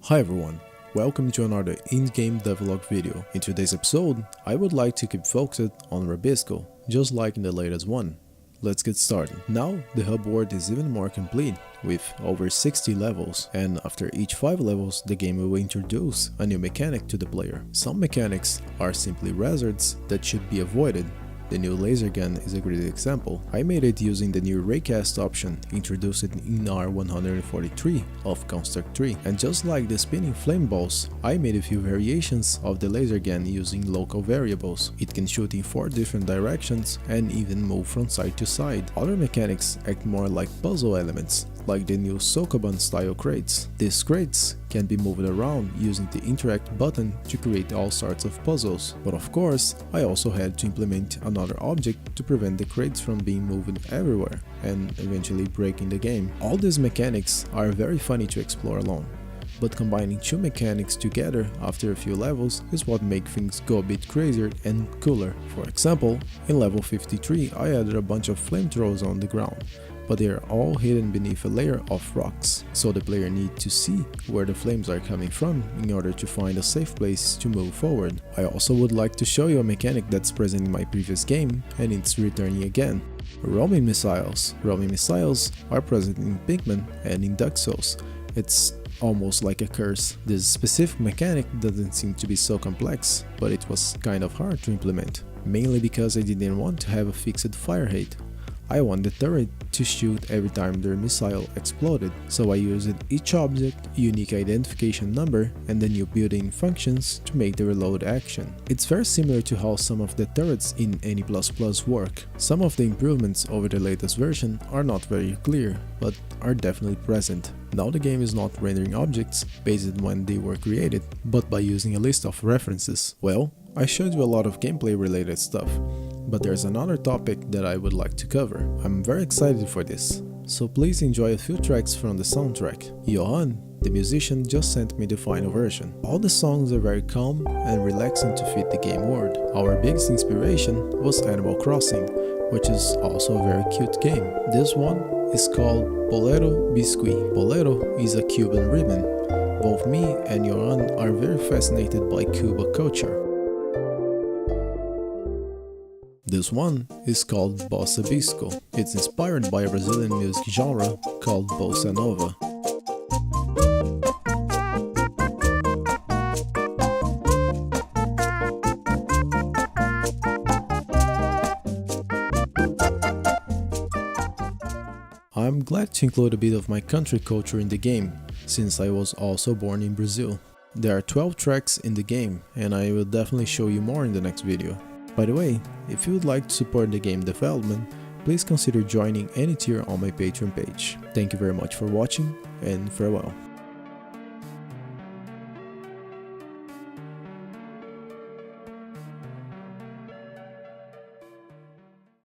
Hi everyone, welcome to another in-game devlog video. In today's episode, I would like to keep focused on Rabisco, just like in the latest one. Let's get started. Now, the hub world is even more complete, with over 60 levels, and after each 5 levels, the game will introduce a new mechanic to the player. Some mechanics are simply hazards that should be avoided. The new laser gun is a great example. I made it using the new raycast option introduced in R143 of Construct 3, and just like the spinning flame balls, I made a few variations of the laser gun using local variables. It can shoot in 4 different directions and even move from side to side. Other mechanics act more like puzzle elements, like the new Sokoban style crates. These crates can be moved around using the interact button to create all sorts of puzzles. But of course, I also had to implement another object to prevent the crates from being moved everywhere and eventually breaking the game. All these mechanics are very funny to explore alone, but combining 2 mechanics together after a few levels is what makes things go a bit crazier and cooler. For example, in level 53 I added a bunch of flamethrowers on the ground, but they are all hidden beneath a layer of rocks, so the player needs to see where the flames are coming from in order to find a safe place to move forward. I also would like to show you a mechanic that's present in my previous game, and it's returning again. Roaming missiles. Roaming missiles are present in Pikmin and in Dark Souls. It's almost like a curse. This specific mechanic doesn't seem to be so complex, but it was kind of hard to implement, mainly because I didn't want to have a fixed fire rate. I want the turret to shoot every time their missile exploded, so I used each object, unique identification number, and the new built-in functions to make the reload action. It's very similar to how some of the turrets in N++ work. Some of the improvements over the latest version are not very clear, but are definitely present. Now the game is not rendering objects based on when they were created, but by using a list of references. Well, I showed you a lot of gameplay related stuff, but there's another topic that I would like to cover. I'm very excited for this, so please enjoy a few tracks from the soundtrack. Johan, the musician, just sent me the final version. All the songs are very calm and relaxing to fit the game world. Our biggest inspiration was Animal Crossing, which is also a very cute game. This one is called Bolero Biscuit. Bolero is a Cuban rhythm. Both me and Johan are very fascinated by Cuba culture. This one is called Bossa Bisco. It's inspired by a Brazilian music genre called Bossa Nova. I'm glad to include a bit of my country culture in the game, since I was also born in Brazil. There are 12 tracks in the game, and I will definitely show you more in the next video. By the way, if you would like to support the game development, please consider joining any tier on my Patreon page. Thank you very much for watching, and farewell.